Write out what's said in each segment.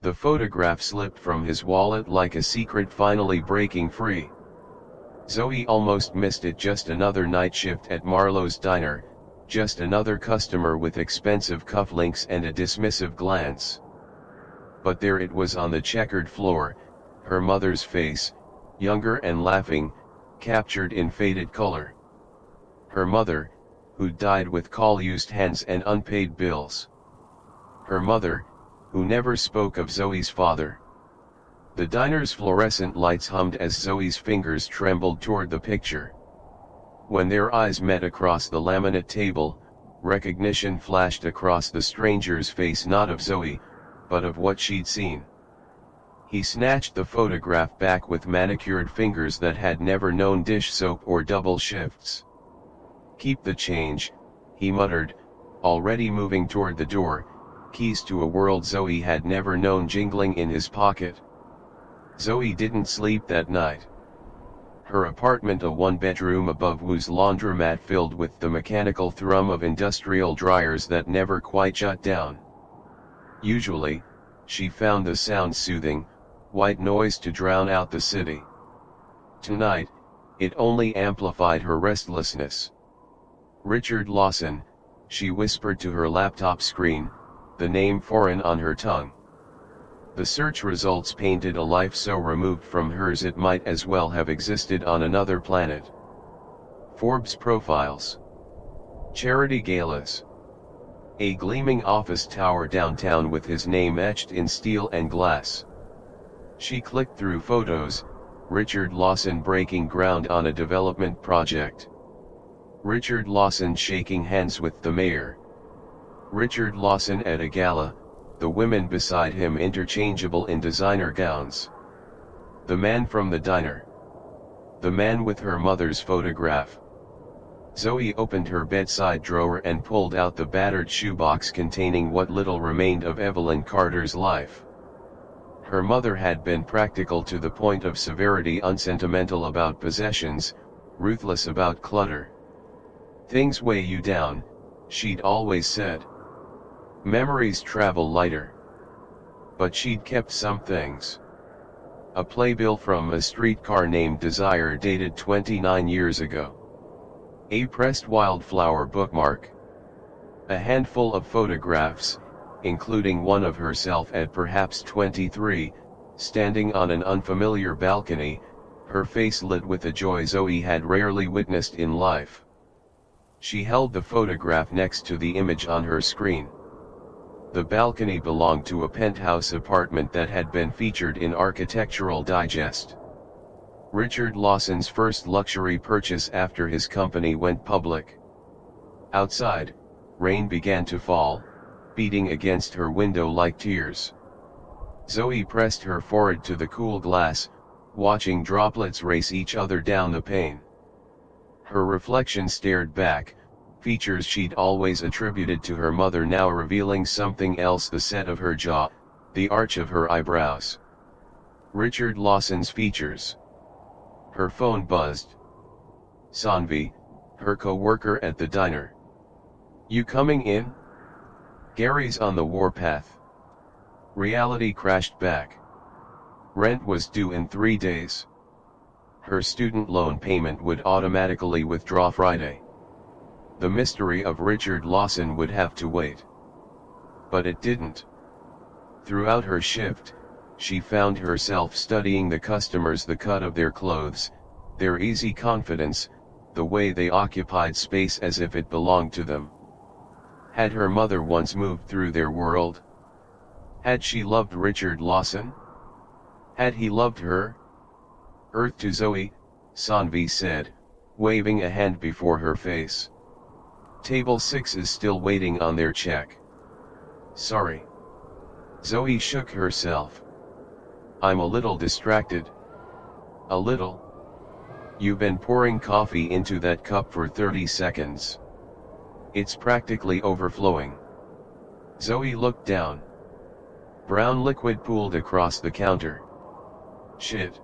The photograph slipped from his wallet like a secret finally breaking free. Zoe almost missed it. Just another night shift at Marlowe's diner, just another customer with expensive cufflinks and a dismissive glance. But there it was on the checkered floor, her mother's face, younger and laughing, captured in faded color. Her mother, who died with call-used hands and unpaid bills. Her mother, who never spoke of Zoe's father. The diner's fluorescent lights hummed as Zoe's fingers trembled toward the picture. When their eyes met across the laminate table, recognition flashed across the stranger's face, not of Zoe, but of what she'd seen. He snatched the photograph back with manicured fingers that had never known dish soap or double shifts. "Keep the change," he muttered, already moving toward the door, keys to a world Zoe had never known jingling in his pocket. Zoe didn't sleep that night. Her apartment, a one-bedroom above whose laundromat filled with the mechanical thrum of industrial dryers that never quite shut down. Usually, she found the sound soothing, white noise to drown out the city. Tonight, it only amplified her restlessness. Richard Lawson, she whispered to her laptop screen, the name foreign on her tongue. The search results painted a life so removed from hers it might as well have existed on another planet. Forbes profiles. Charity galas. A gleaming office tower downtown with his name etched in steel and glass. She clicked through photos, Richard Lawson breaking ground on a development project. Richard Lawson shaking hands with the mayor. Richard Lawson at a gala, the women beside him interchangeable in designer gowns. The man from the diner. The man with her mother's photograph. Zoe opened her bedside drawer and pulled out the battered shoebox containing what little remained of Evelyn Carter's life. Her mother had been practical to the point of severity, unsentimental about possessions, ruthless about clutter. "Things weigh you down," she'd always said. "Memories travel lighter." But she'd kept some things. A playbill from a streetcar named Desire dated 29 years ago. A pressed wildflower bookmark. A handful of photographs, including one of herself at perhaps 23, standing on an unfamiliar balcony, her face lit with a joy Zoe had rarely witnessed in life. She held the photograph next to the image on her screen. The balcony belonged to a penthouse apartment that had been featured in Architectural Digest. Richard Lawson's first luxury purchase after his company went public. Outside, rain began to fall, beating against her window like tears. Zoe pressed her forehead to the cool glass, watching droplets race each other down the pane. Her reflection stared back, features she'd always attributed to her mother now revealing something else: the set of her jaw, the arch of her eyebrows. Richard Lawson's features. Her phone buzzed. Sanvi, her co-worker at the diner. "You coming in?" "Gary's on the warpath." Reality crashed back. Rent was due in 3 days. Her student loan payment would automatically withdraw Friday. The mystery of Richard Lawson would have to wait. But it didn't. Throughout her shift, she found herself studying the customers, the cut of their clothes, their easy confidence, the way they occupied space as if it belonged to them. Had her mother once moved through their world? Had she loved Richard Lawson? Had he loved her? "Earth to Zoe," Sanvi said, waving a hand before her face. "Table 6 is still waiting on their check." "Sorry." Zoe shook herself. "I'm a little distracted." "A little? You've been pouring coffee into that cup for 30 seconds. It's practically overflowing." Zoe looked down. Brown liquid pooled across the counter. "Shit."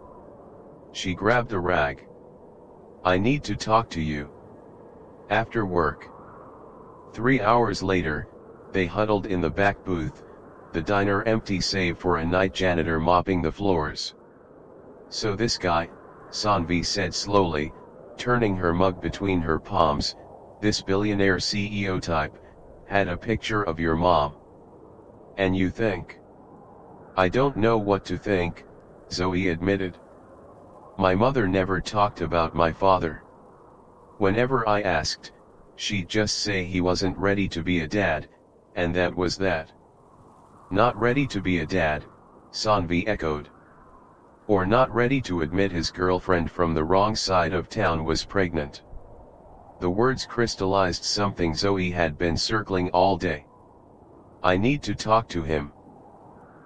She grabbed a rag. "I need to talk to you. After work." 3 hours later, they huddled in the back booth, the diner empty save for a night janitor mopping the floors. So this guy, Sanvi said slowly, turning her mug between her palms, this billionaire CEO type, had a picture of your mom. And you think? I don't know what to think, Zoe admitted. My mother never talked about my father. Whenever I asked, she'd just say he wasn't ready to be a dad, and that was that. Not ready to be a dad, Sanvi echoed. Or not ready to admit his girlfriend from the wrong side of town was pregnant. The words crystallized something Zoe had been circling all day. I need to talk to him.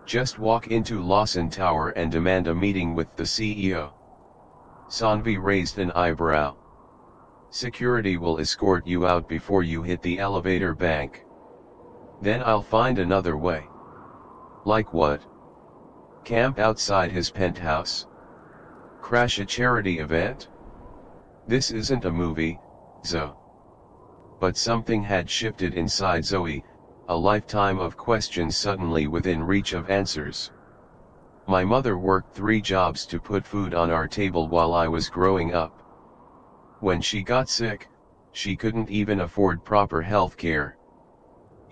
Just walk into Lawson Tower and demand a meeting with the CEO. Sanvi raised an eyebrow. Security will escort you out before you hit the elevator bank. Then I'll find another way. Like what? Camp outside his penthouse? Crash a charity event? This isn't a movie, Zoe. But something had shifted inside Zoe, a lifetime of questions suddenly within reach of answers. My mother worked 3 jobs to put food on our table while I was growing up. When she got sick, she couldn't even afford proper health care.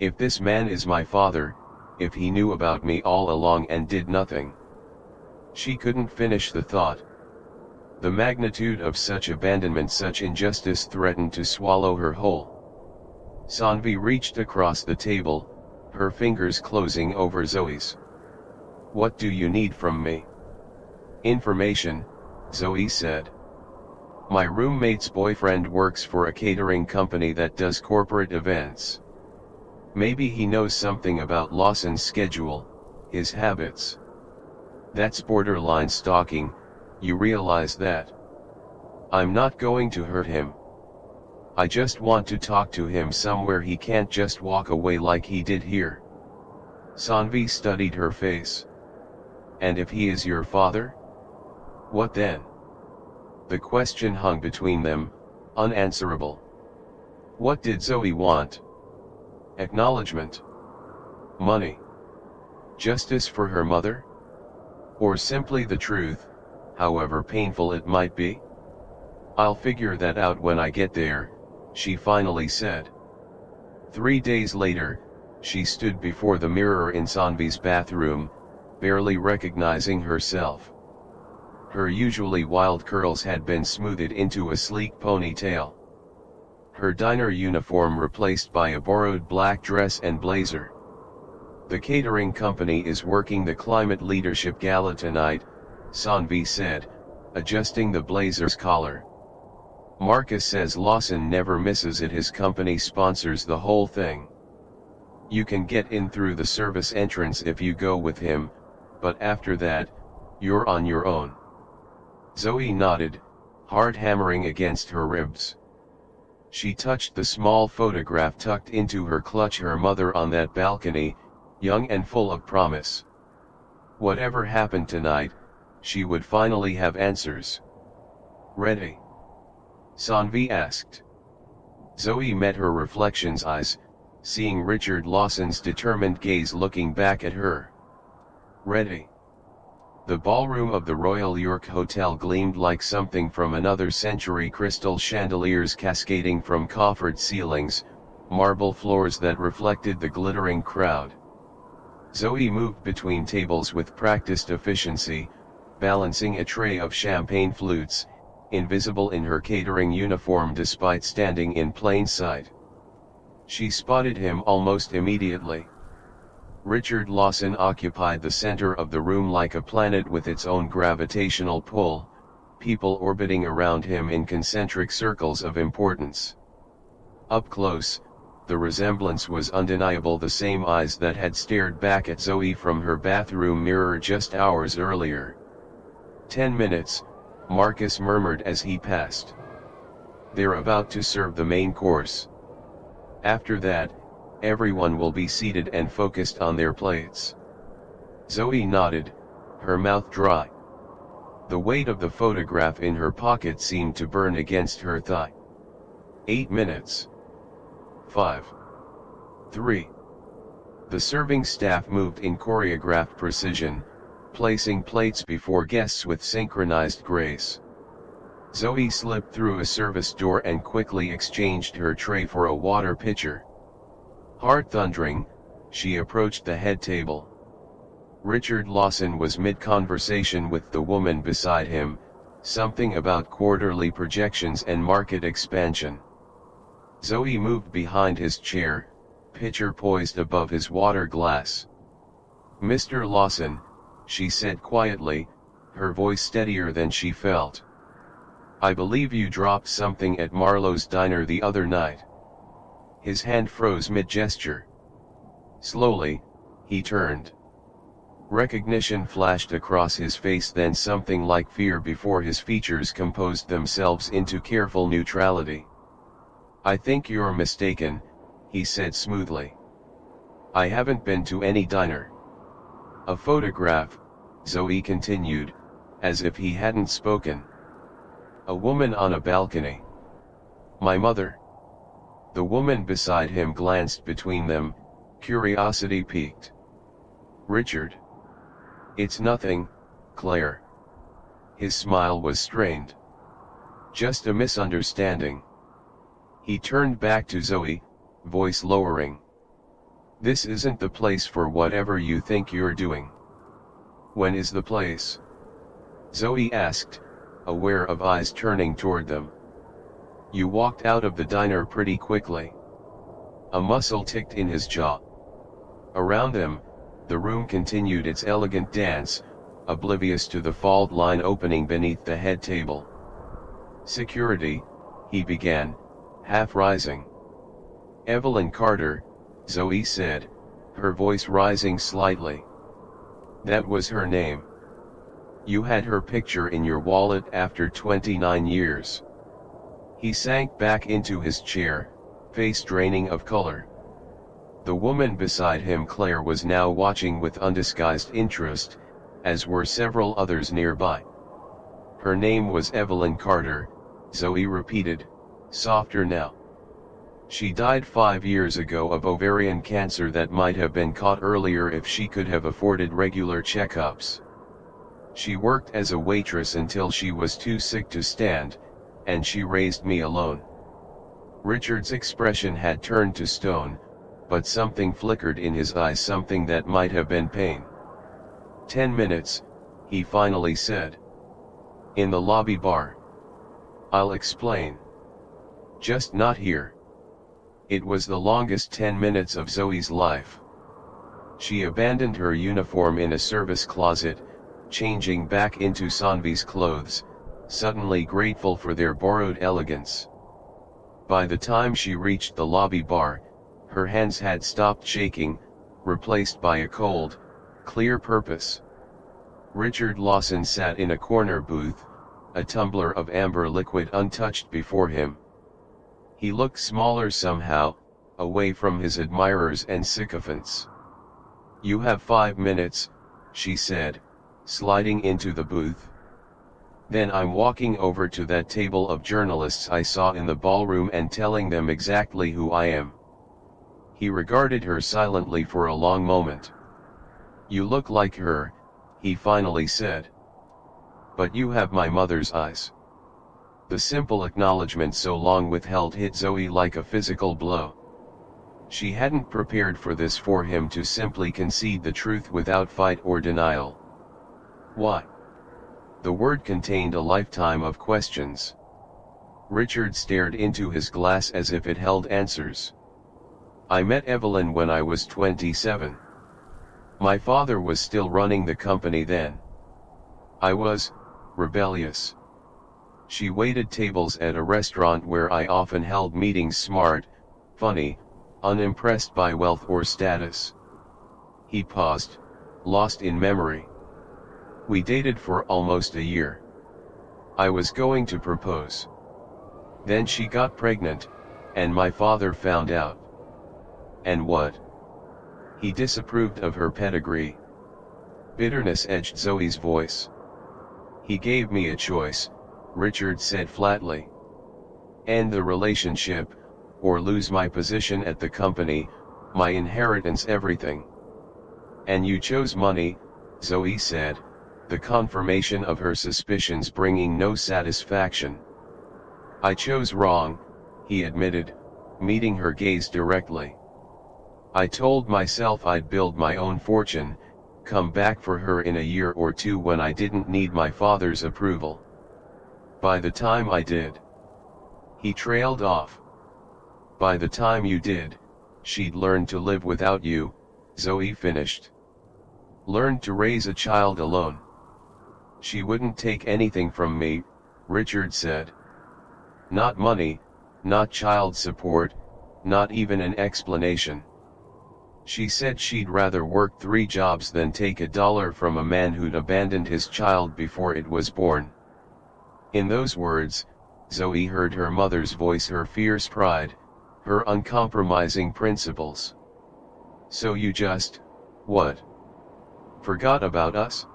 If this man is my father, if he knew about me all along and did nothing. She couldn't finish the thought. The magnitude of such abandonment, such injustice threatened to swallow her whole. Sanvi reached across the table, her fingers closing over Zoe's. What do you need from me? Information, Zoe said. My roommate's boyfriend works for a catering company that does corporate events. Maybe he knows something about Lawson's schedule, his habits. That's borderline stalking, you realize that? I'm not going to hurt him. I just want to talk to him somewhere he can't just walk away like he did here. Sanvi studied her face. And if he is your father? What then? The question hung between them, unanswerable. What did Zoe want? Acknowledgement? Money? Justice for her mother? Or simply the truth, however painful it might be? I'll figure that out when I get there, she finally said. 3 days later, she stood before the mirror in Sanvi's bathroom, barely recognizing herself. Her usually wild curls had been smoothed into a sleek ponytail. Her diner uniform replaced by a borrowed black dress and blazer. The catering company is working the climate leadership gala tonight, Sanvi said, adjusting the blazer's collar. Marcus says Lawson never misses it. His company sponsors the whole thing. You can get in through the service entrance if you go with him, but after that, you're on your own. Zoe nodded, heart hammering against her ribs. She touched the small photograph tucked into her clutch, her mother on that balcony, young and full of promise. Whatever happened tonight, she would finally have answers. Ready? Sanvi asked. Zoe met her reflection's eyes, seeing Richard Lawson's determined gaze looking back at her. Ready? The ballroom of the Royal York Hotel gleamed like something from another century, crystal chandeliers cascading from coffered ceilings, marble floors that reflected the glittering crowd. Zoe moved between tables with practiced efficiency, balancing a tray of champagne flutes, invisible in her catering uniform despite standing in plain sight. She spotted him almost immediately. Richard Lawson occupied the center of the room like a planet with its own gravitational pull, people orbiting around him in concentric circles of importance. Up close, the resemblance was undeniable, the same eyes that had stared back at Zoe from her bathroom mirror just hours earlier. 10 minutes, Marcus murmured as he passed. They're about to serve the main course. After that, everyone will be seated and focused on their plates. Zoe nodded, her mouth dry. The weight of the photograph in her pocket seemed to burn against her thigh. 8 minutes. 5. 3. The serving staff moved in choreographed precision, placing plates before guests with synchronized grace. Zoe slipped through a service door and quickly exchanged her tray for a water pitcher. Heart-thundering, she approached the head table. Richard Lawson was mid-conversation with the woman beside him, something about quarterly projections and market expansion. Zoe moved behind his chair, pitcher poised above his water glass. "Mr. Lawson," she said quietly, her voice steadier than she felt. "I believe you dropped something at Marlowe's diner the other night." His hand froze mid-gesture. Slowly, he turned. Recognition flashed across his face, then something like fear before his features composed themselves into careful neutrality. "I think you're mistaken," he said smoothly. "I haven't been to any diner." "A photograph," Zoe continued, as if he hadn't spoken. "A woman on a balcony." "My mother." The woman beside him glanced between them, curiosity piqued. "Richard." "It's nothing, Claire." His smile was strained. "Just a misunderstanding." He turned back to Zoe, voice lowering. "This isn't the place for whatever you think you're doing." "When is the place?" Zoe asked, aware of eyes turning toward them. "You walked out of the diner pretty quickly." A muscle ticked in his jaw. Around them, the room continued its elegant dance, oblivious to the fault line opening beneath the head table. "Security," he began, half rising. "Evelyn Carter," Zoe said, her voice rising slightly. "That was her name. You had her picture in your wallet after 29 years. He sank back into his chair, face draining of color. The woman beside him, Claire, was now watching with undisguised interest, as were several others nearby. "Her name was Evelyn Carter," Zoe repeated, softer now. "She died 5 years ago of ovarian cancer that might have been caught earlier if she could have afforded regular checkups. She worked as a waitress until she was too sick to stand, and she raised me alone." Richard's expression had turned to stone, but something flickered in his eyes, something that might have been pain. "10 minutes, he finally said. "In the lobby bar." "I'll explain." "Just not here." It was the longest 10 minutes of Zoe's life. She abandoned her uniform in a service closet, changing back into Sanvi's clothes, suddenly grateful for their borrowed elegance. By the time she reached the lobby bar, her hands had stopped shaking, replaced by a cold, clear purpose. Richard Lawson sat in a corner booth, a tumbler of amber liquid untouched before him. He looked smaller somehow, away from his admirers and sycophants. "You have 5 minutes, she said, sliding into the booth. "Then I'm walking over to that table of journalists I saw in the ballroom and telling them exactly who I am." He regarded her silently for a long moment. "You look like her," he finally said. "But you have my mother's eyes." The simple acknowledgement so long withheld hit Zoe like a physical blow. She hadn't prepared for this, for him to simply concede the truth without fight or denial. "Why?" The word contained a lifetime of questions. Richard stared into his glass as if it held answers. "I met Evelyn when I was 27. My father was still running the company then. I was rebellious. She waited tables at a restaurant where I often held meetings, smart, funny, unimpressed by wealth or status." He paused, lost in memory. "We dated for almost a year. I was going to propose. Then she got pregnant, and my father found out." "And what?" "He disapproved of her pedigree." Bitterness edged Zoe's voice. "He gave me a choice," Richard said flatly. "End the relationship, or lose my position at the company, my inheritance, everything. And you chose money, Zoe said, the confirmation of her suspicions bringing no satisfaction. I chose wrong, he admitted, meeting her gaze directly. I told myself I'd build my own fortune, come back for her in a year or two when I didn't need my father's approval. By the time I did. He trailed off. By the time you did, she'd learned to live without you, Zoe finished. Learned to raise a child alone. She wouldn't take anything from me, Richard said. Not money, not child support, not even an explanation. She said she'd rather work 3 jobs than take $1 from a man who'd abandoned his child before it was born. In those words, Zoe heard her mother's voice, her fierce pride, her uncompromising principles. So you just, what? Forgot about us?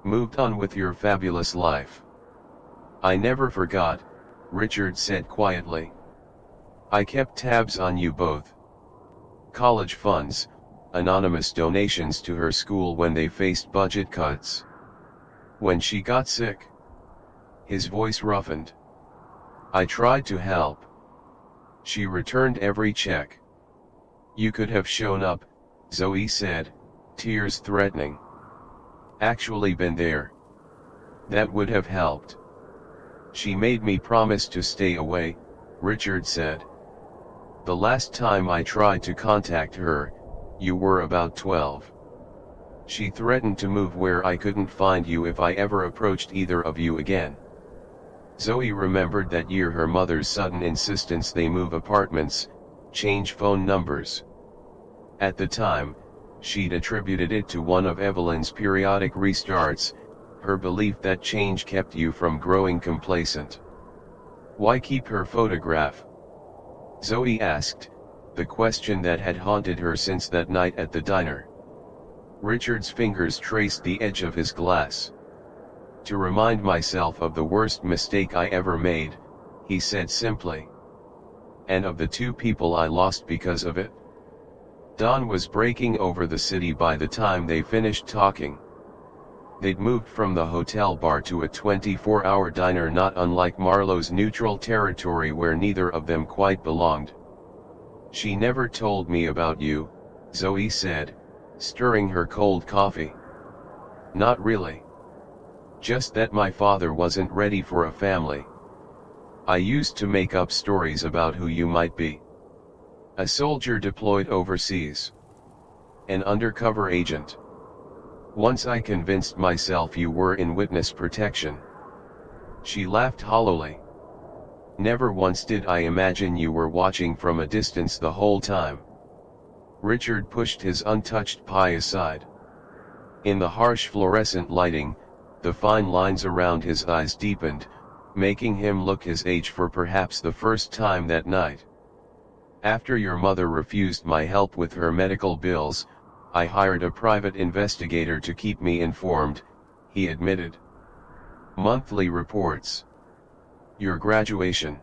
Moved on with your fabulous life? I never forgot, Richard said quietly. I kept tabs on you both. College funds, anonymous donations to her school when they faced budget cuts. When she got sick. His voice roughened. I tried to help. She returned every check. You could have shown up, Zoe said, tears threatening. Actually been there. That would have helped. She made me promise to stay away, Richard said. The last time I tried to contact her, you were about 12. She threatened to move where I couldn't find you if I ever approached either of you again. Zoe remembered that year, her mother's sudden insistence they move apartments, change phone numbers. At the time, she'd attributed it to one of Evelyn's periodic restarts, her belief that change kept you from growing complacent. Why keep her photograph? Zoe asked, the question that had haunted her since that night at the diner. Richard's fingers traced the edge of his glass. To remind myself of the worst mistake I ever made, he said simply. And of the 2 people I lost because of it? Dawn was breaking over the city by the time they finished talking. They'd moved from the hotel bar to a 24-hour diner, not unlike Marlowe's neutral territory where neither of them quite belonged. She never told me about you, Zoe said, stirring her cold coffee. Not really. Just that my father wasn't ready for a family. I used to make up stories about who you might be. A soldier deployed overseas. An undercover agent. Once I convinced myself you were in witness protection. She laughed hollowly. Never once did I imagine you were watching from a distance the whole time. Richard pushed his untouched pie aside. In the harsh fluorescent lighting, the fine lines around his eyes deepened, making him look his age for perhaps the first time that night. After your mother refused my help with her medical bills, I hired a private investigator to keep me informed, he admitted. Monthly reports. Your graduation.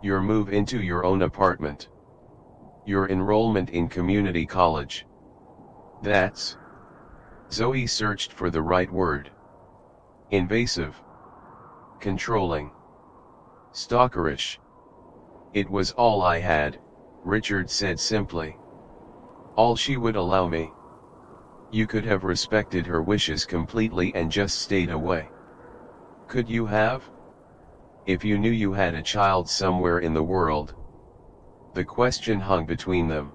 Your move into your own apartment. Your enrollment in community college. That's... Zoe searched for the right word. Invasive. Controlling. Stalkerish. It was all I had, Richard said simply. All she would allow me. You could have respected her wishes completely and just stayed away. Could you have? If you knew you had a child somewhere in the world. The question hung between them.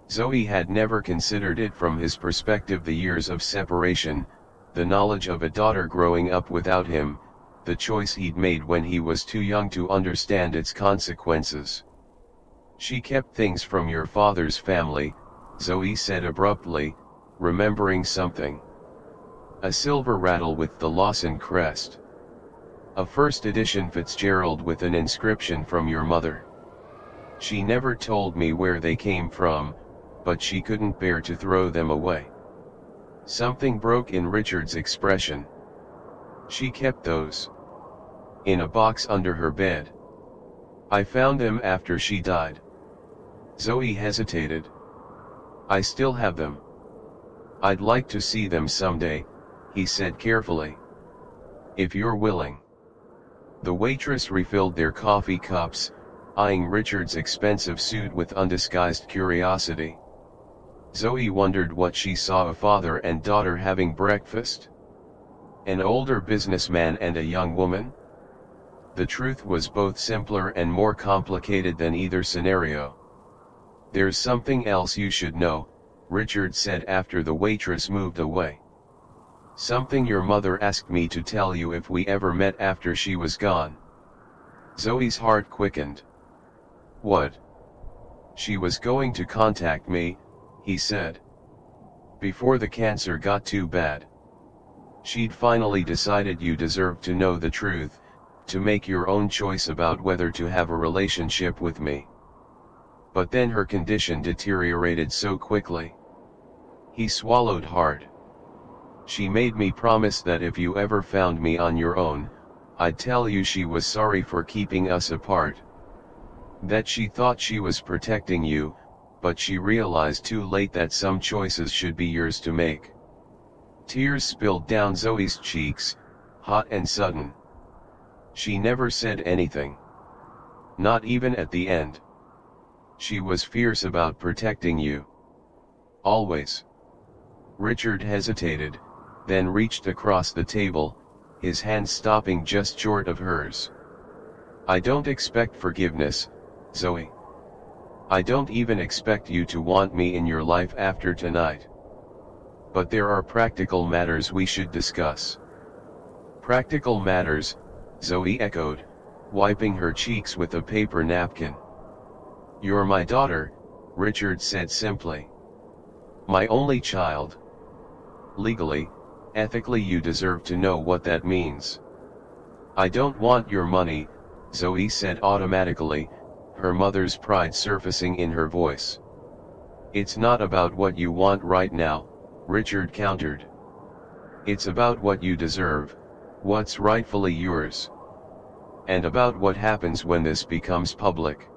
Zoe had never considered it from his perspective, the years of separation, the knowledge of a daughter growing up without him, the choice he'd made when he was too young to understand its consequences. She kept things from your father's family, Zoe said abruptly, remembering something. A silver rattle with the Lawson crest. A first edition Fitzgerald with an inscription from your mother. She never told me where they came from, but she couldn't bear to throw them away. Something broke in Richard's expression. She kept those. In a box under her bed. I found them after she died. Zoe hesitated. I still have them. I'd like to see them someday, he said carefully. If you're willing. The waitress refilled their coffee cups, eyeing Richard's expensive suit with undisguised curiosity. Zoe wondered what she saw: a father and daughter having breakfast? An older businessman and a young woman? The truth was both simpler and more complicated than either scenario. There's something else you should know, Richard said after the waitress moved away. Something your mother asked me to tell you if we ever met after she was gone. Zoe's heart quickened. What? She was going to contact me, he said. Before the cancer got too bad. She'd finally decided you deserved to know the truth, to make your own choice about whether to have a relationship with me. But then her condition deteriorated so quickly. He swallowed hard. She made me promise that if you ever found me on your own, I'd tell you she was sorry for keeping us apart. That she thought she was protecting you, but she realized too late that some choices should be yours to make. Tears spilled down Zoe's cheeks, hot and sudden. She never said anything. Not even at the end. She was fierce about protecting you. Always. Richard hesitated, then reached across the table, his hand stopping just short of hers. I don't expect forgiveness, Zoe. I don't even expect you to want me in your life after tonight. But there are practical matters we should discuss. Practical matters, Zoe echoed, wiping her cheeks with a paper napkin. You're my daughter, Richard said simply. My only child. Legally, ethically you deserve to know what that means. I don't want your money, Zoe said automatically, her mother's pride surfacing in her voice. It's not about what you want right now, Richard countered. It's about what you deserve, what's rightfully yours. And about what happens when this becomes public.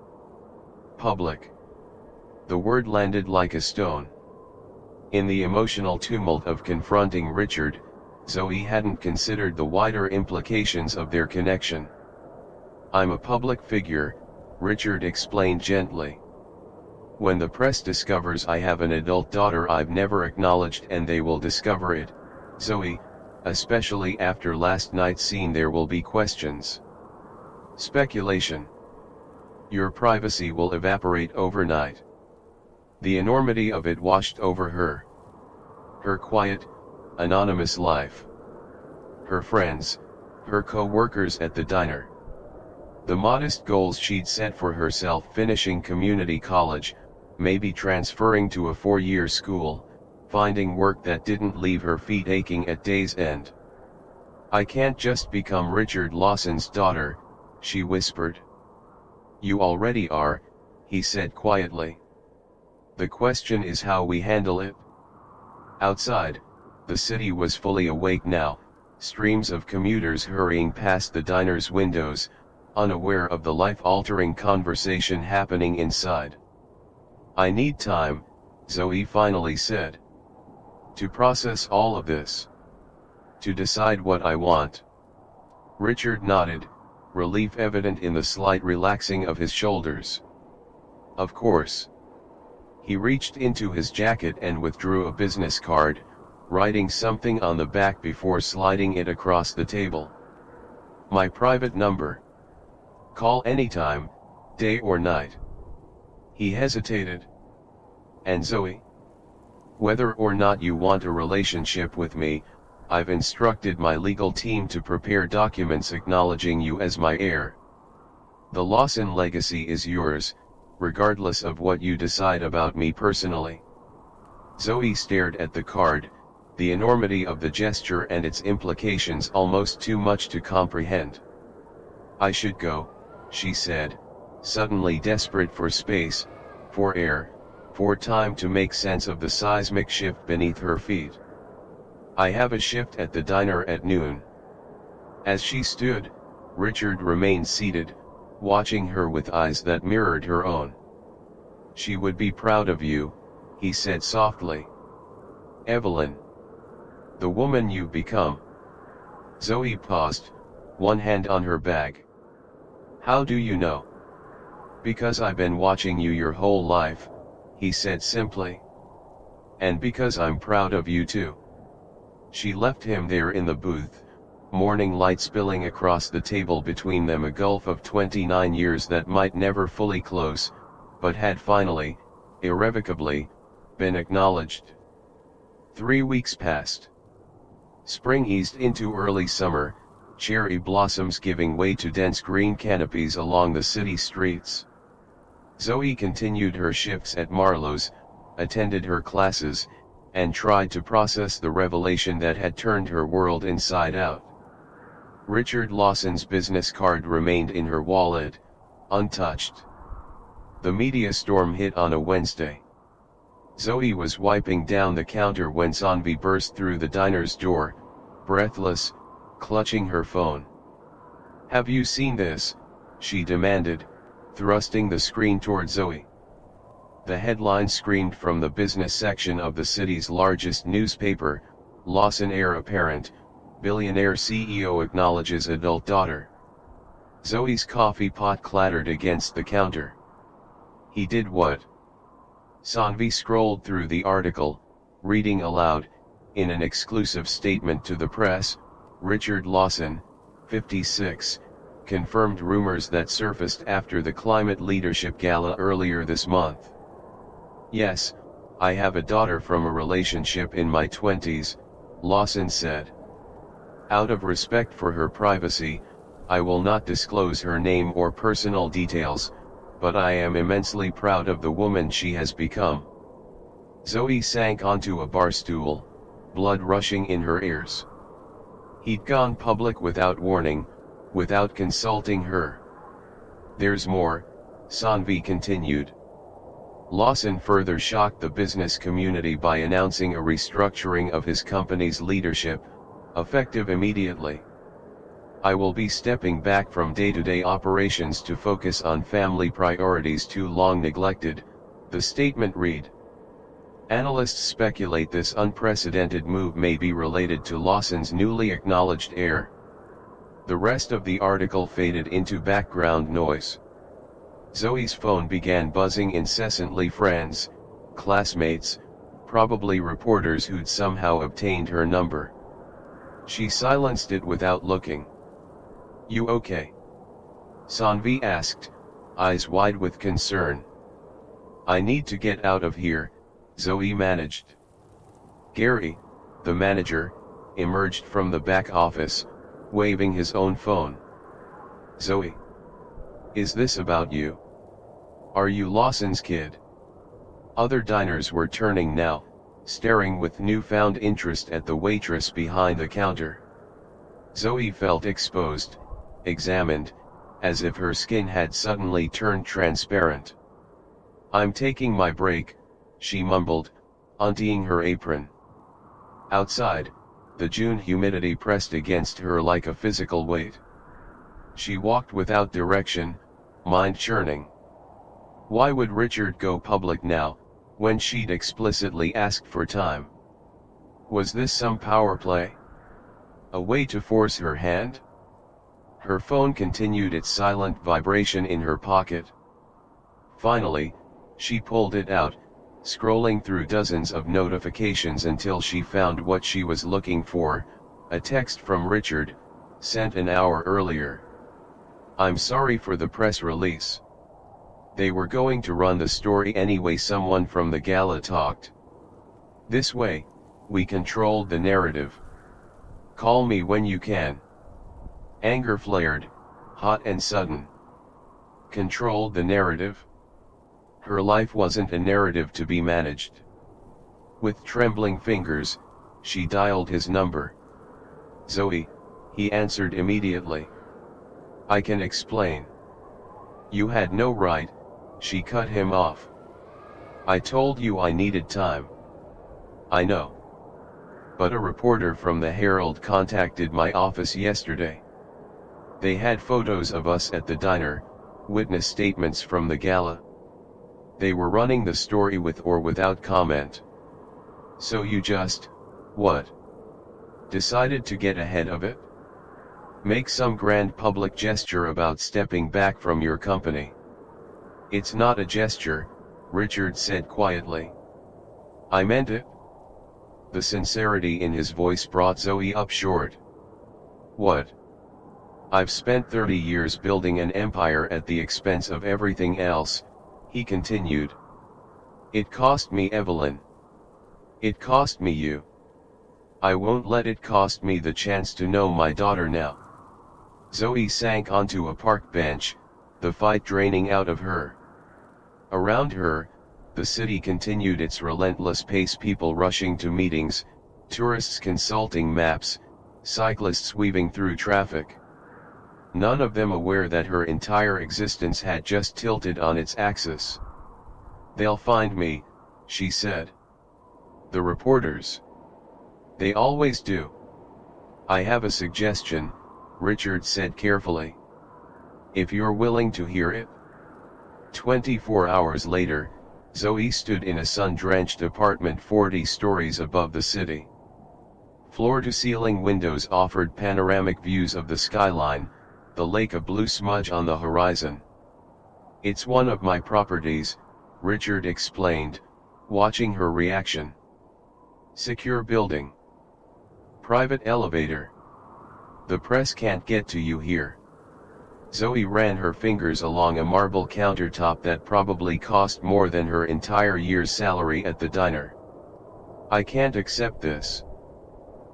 Public. The word landed like a stone. In the emotional tumult of confronting Richard, Zoe hadn't considered the wider implications of their connection. I'm a public figure, Richard explained gently. When the press discovers I have an adult daughter I've never acknowledged, and they will discover it, Zoe, especially after last night's scene, there will be questions. Speculation. Your privacy will evaporate overnight. The enormity of it washed over her. Her quiet, anonymous life. Her friends, her co-workers at the diner. The modest goals she'd set for herself: finishing community college, maybe transferring to a 4-year school, finding work that didn't leave her feet aching at day's end. I can't just become Richard Lawson's daughter, she whispered. You already are, he said quietly. The question is how we handle it. Outside, the city was fully awake now, streams of commuters hurrying past the diner's windows, unaware of the life-altering conversation happening inside. I need time, Zoe finally said. To process all of this. To decide what I want. Richard nodded, relief evident in the slight relaxing of his shoulders. Of course. He reached into his jacket and withdrew a business card, writing something on the back before sliding it across the table. My private number. Call anytime, day or night. He hesitated. And Zoe? Whether or not you want a relationship with me, I've instructed my legal team to prepare documents acknowledging you as my heir. The Lawson legacy is yours, regardless of what you decide about me personally. Zoe stared at the card, the enormity of the gesture and its implications almost too much to comprehend. I should go, she said, suddenly desperate for space, for air, for time to make sense of the seismic shift beneath her feet. I have a shift at the diner at noon. As she stood, Richard remained seated, watching her with eyes that mirrored her own. She would be proud of you, he said softly. Evelyn. The woman you've become. Zoe paused, one hand on her bag. How do you know? Because I've been watching you your whole life, he said simply. And because I'm proud of you too. She left him there in the booth, morning light spilling across the table between them, a gulf of 29 years that might never fully close, but had finally, irrevocably, been acknowledged. 3 weeks passed. Spring eased into early summer, cherry blossoms giving way to dense green canopies along the city streets. Zoe continued her shifts at Marlowe's, attended her classes, and tried to process the revelation that had turned her world inside out. Richard Lawson's business card remained in her wallet, untouched. The media storm hit on a Wednesday. Zoe was wiping down the counter when Sanvi burst through the diner's door, breathless, clutching her phone. Have you seen this? She demanded, thrusting the screen toward Zoe. The headline screamed from the business section of the city's largest newspaper, Lawson heir apparent, billionaire CEO acknowledges adult daughter. Zoe's coffee pot clattered against the counter. He did what? Sanvi scrolled through the article, reading aloud, in an exclusive statement to the press, Richard Lawson, 56, confirmed rumors that surfaced after the Climate Leadership Gala earlier this month. Yes, I have a daughter from a relationship in my 20s, Lawson said. Out of respect for her privacy, I will not disclose her name or personal details, but I am immensely proud of the woman she has become. Zoe sank onto a bar stool, blood rushing in her ears. He'd gone public without warning, without consulting her. There's more, Sanvi continued. Lawson further shocked the business community by announcing a restructuring of his company's leadership, effective immediately. I will be stepping back from day-to-day operations to focus on family priorities too long neglected, the statement read. Analysts speculate this unprecedented move may be related to Lawson's newly acknowledged heir. The rest of the article faded into background noise. Zoe's phone began buzzing incessantly. Friends, classmates, probably reporters who'd somehow obtained her number. She silenced it without looking. You okay? Sanvi asked, eyes wide with concern. I need to get out of here, Zoe managed. Gary, the manager, emerged from the back office, waving his own phone. Zoe. Is this about you? Are you Lawson's kid? Other diners were turning now, staring with newfound interest at the waitress behind the counter. Zoe felt exposed, examined, as if her skin had suddenly turned transparent. I'm taking my break, she mumbled, untying her apron. Outside, the June humidity pressed against her like a physical weight. She walked without direction, mind churning. Why would Richard go public now, when she'd explicitly asked for time? Was this some power play? A way to force her hand? Her phone continued its silent vibration in her pocket. Finally, she pulled it out, scrolling through dozens of notifications until she found what she was looking for, a text from Richard, sent an hour earlier. I'm sorry for the press release. They were going to run the story anyway, someone from the gala talked. This way, we controlled the narrative. Call me when you can. Anger flared, hot and sudden. Controlled the narrative? Her life wasn't a narrative to be managed. With trembling fingers, she dialed his number. Zoe, he answered immediately. I can explain. You had no right, she cut him off. I told you I needed time. I know. But a reporter from the Herald contacted my office yesterday. They had photos of us at the diner, witness statements from the gala. They were running the story with or without comment. So you just, what? Decided to get ahead of it? Make some grand public gesture about stepping back from your company. It's not a gesture, Richard said quietly. I meant it. The sincerity in his voice brought Zoe up short. What? I've spent 30 years building an empire at the expense of everything else, he continued. It cost me Evelyn. It cost me you. I won't let it cost me the chance to know my daughter now. Zoe sank onto a park bench, the fight draining out of her. Around her, the city continued its relentless pace, people rushing to meetings, tourists consulting maps, cyclists weaving through traffic. None of them aware that her entire existence had just tilted on its axis. They'll find me, she said. The reporters. They always do. I have a suggestion, Richard said carefully. If you're willing to hear it. 24 hours later, Zoe stood in a sun-drenched apartment 40 stories above the city. Floor-to-ceiling windows offered panoramic views of the skyline, the lake a blue smudge on the horizon. It's one of my properties, Richard explained, watching her reaction. Secure building. Private elevator. The press can't get to you here. Zoe ran her fingers along a marble countertop that probably cost more than her entire year's salary at the diner. I can't accept this.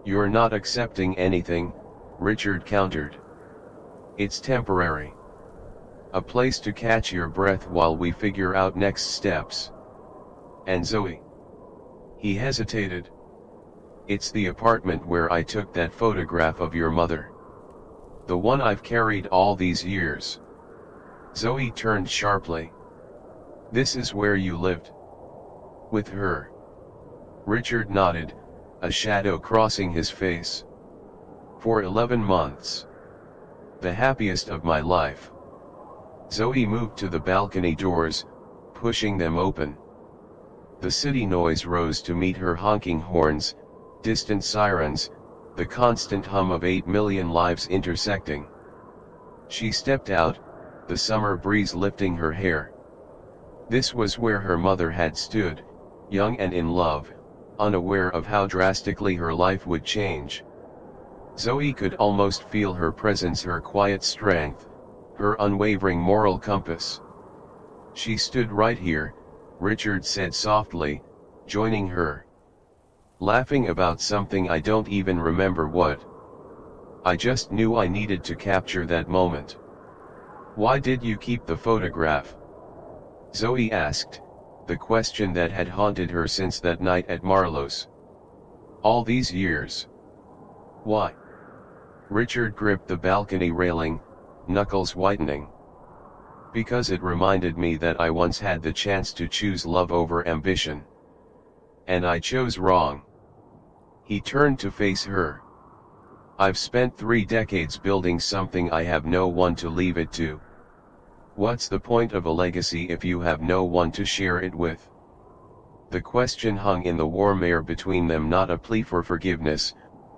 You're not accepting anything, Richard countered. It's temporary. A place to catch your breath while we figure out next steps. And Zoe? He hesitated. It's the apartment where I took that photograph of your mother. The one I've carried all these years. Zoe turned sharply. This is where you lived? With her? Richard nodded, a shadow crossing his face. For 11 months. The happiest of my life. Zoe moved to the balcony doors, pushing them open. The city noise rose to meet her, honking horns, distant sirens, the constant hum of 8 million lives intersecting. She stepped out, the summer breeze lifting her hair. This was where her mother had stood, young and in love, unaware of how drastically her life would change. Zoe could almost feel her presence, her quiet strength, her unwavering moral compass. She stood right here, Richard said softly, joining her. Laughing about something I don't even remember what. I just knew I needed to capture that moment. Why did you keep the photograph? Zoe asked, the question that had haunted her since that night at Marlowe's. All these years. Why? Richard gripped the balcony railing, knuckles whitening. Because it reminded me that I once had the chance to choose love over ambition. And I chose wrong. He turned to face her. I've spent 3 decades building something I have no one to leave it to. What's the point of a legacy if you have no one to share it with? The question hung in the warm air between them, not a plea for forgiveness,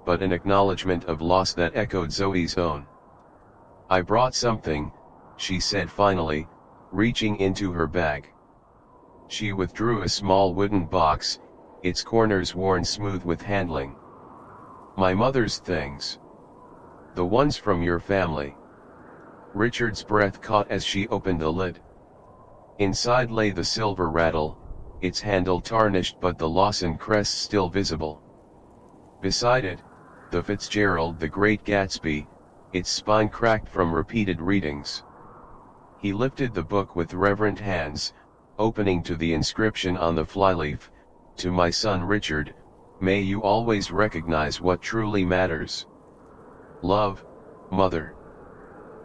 but an acknowledgement of loss that echoed Zoe's own. I brought something, she said finally, reaching into her bag. She withdrew a small wooden box, its corners worn smooth with handling. My mother's things. The ones from your family. Richard's breath caught as she opened the lid. Inside lay the silver rattle, its handle tarnished but the Lawson crest still visible. Beside it, the Fitzgerald The Great Gatsby, its spine cracked from repeated readings. He lifted the book with reverent hands, opening to the inscription on the flyleaf, to my son Richard, may you always recognize what truly matters. Love, Mother.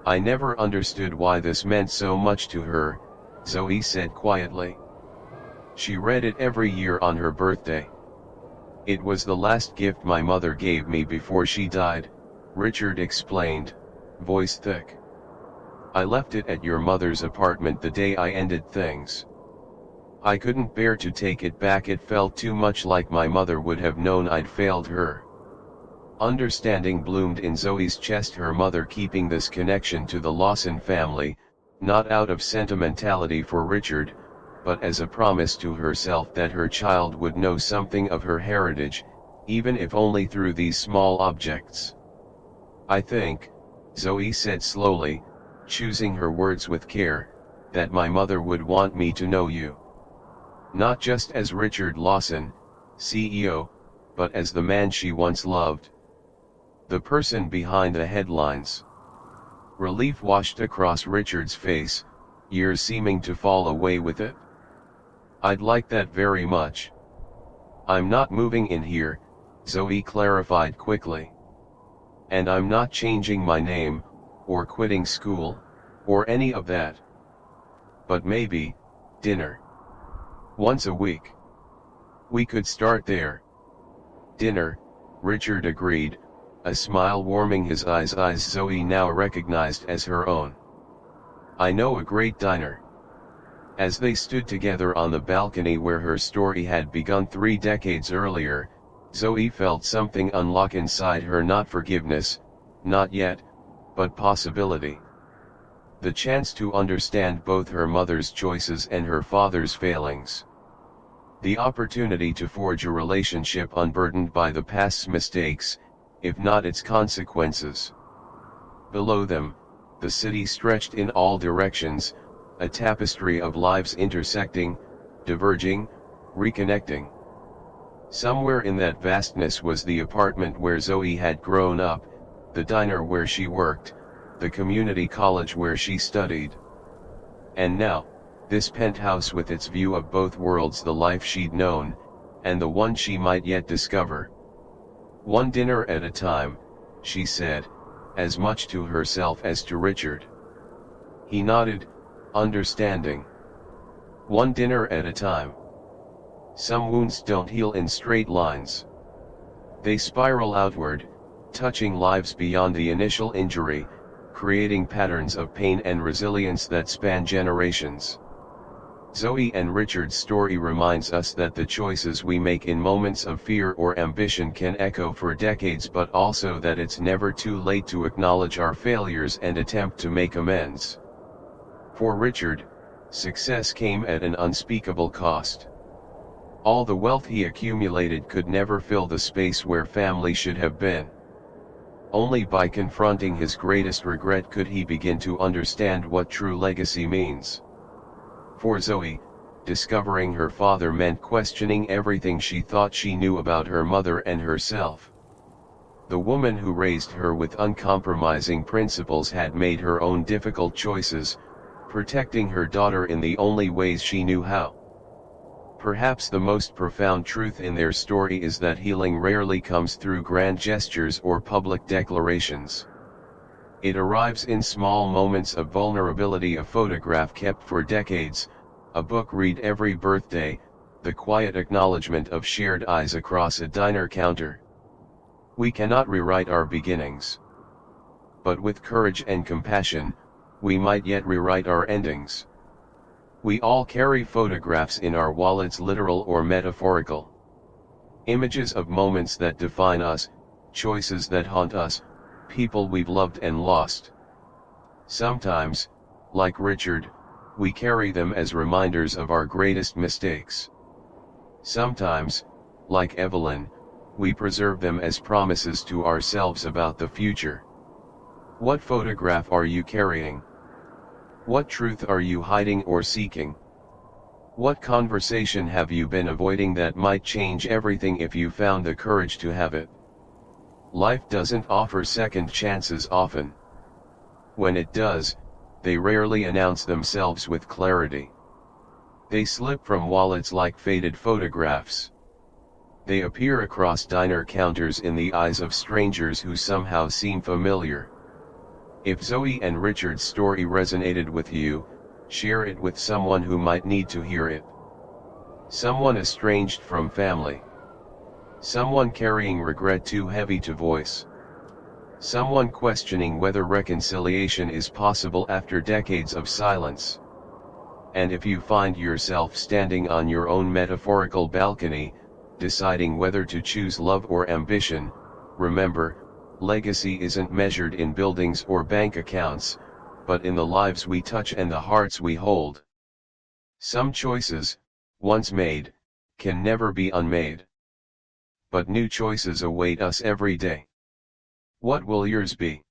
I never understood why this meant so much to her, Zoe said quietly. She read it every year on her birthday. It was the last gift my mother gave me before she died, Richard explained, voice thick. I left it at your mother's apartment the day I ended things. I couldn't bear to take it back. It felt too much like my mother would have known I'd failed her. Understanding bloomed in Zoe's chest, her mother keeping this connection to the Lawson family, not out of sentimentality for Richard, but as a promise to herself that her child would know something of her heritage, even if only through these small objects. I think, Zoe said slowly, choosing her words with care, that my mother would want me to know you. Not just as Richard Lawson, CEO, but as the man she once loved. The person behind the headlines. Relief washed across Richard's face, years seeming to fall away with it. I'd like that very much. I'm not moving in here, Zoe clarified quickly. And I'm not changing my name, or quitting school, or any of that. But maybe, dinner. Once a week. We could start there. Dinner, Richard agreed, a smile warming his eyes Zoe now recognized as her own. I know a great diner. As they stood together on the balcony where her story had begun 3 decades earlier, Zoe felt something unlock inside her, not forgiveness, not yet, but possibility. The chance to understand both her mother's choices and her father's failings. The opportunity to forge a relationship unburdened by the past's mistakes, if not its consequences. Below them, the city stretched in all directions, a tapestry of lives intersecting, diverging, reconnecting. Somewhere in that vastness was the apartment where Zoe had grown up, the diner where she worked, the community college where she studied. And now, this penthouse with its view of both worlds, the life she'd known, and the one she might yet discover. One dinner at a time, she said, as much to herself as to Richard. He nodded, understanding. One dinner at a time. Some wounds don't heal in straight lines. They spiral outward, touching lives beyond the initial injury, creating patterns of pain and resilience that span generations. Zoe and Richard's story reminds us that the choices we make in moments of fear or ambition can echo for decades, but also that it's never too late to acknowledge our failures and attempt to make amends. For Richard, success came at an unspeakable cost. All the wealth he accumulated could never fill the space where family should have been. Only by confronting his greatest regret could he begin to understand what true legacy means. For Zoe, discovering her father meant questioning everything she thought she knew about her mother and herself. The woman who raised her with uncompromising principles had made her own difficult choices, protecting her daughter in the only ways she knew how. Perhaps the most profound truth in their story is that healing rarely comes through grand gestures or public declarations. It arrives in small moments of vulnerability, a photograph kept for decades, a book read every birthday, the quiet acknowledgement of shared eyes across a diner counter. We cannot rewrite our beginnings. But with courage and compassion, we might yet rewrite our endings. We all carry photographs in our wallets, literal or metaphorical. Images of moments that define us, choices that haunt us, people we've loved and lost. Sometimes, like Richard, we carry them as reminders of our greatest mistakes. Sometimes, like Evelyn, we preserve them as promises to ourselves about the future. What photograph are you carrying? What truth are you hiding or seeking? What conversation have you been avoiding that might change everything if you found the courage to have it? Life doesn't offer second chances often. When it does, they rarely announce themselves with clarity. They slip from wallets like faded photographs. They appear across diner counters in the eyes of strangers who somehow seem familiar. If Zoe and Richard's story resonated with you, share it with someone who might need to hear it. Someone estranged from family. Someone carrying regret too heavy to voice. Someone questioning whether reconciliation is possible after decades of silence. And if you find yourself standing on your own metaphorical balcony, deciding whether to choose love or ambition, remember, legacy isn't measured in buildings or bank accounts, but in the lives we touch and the hearts we hold. Some choices, once made, can never be unmade. But new choices await us every day. What will yours be?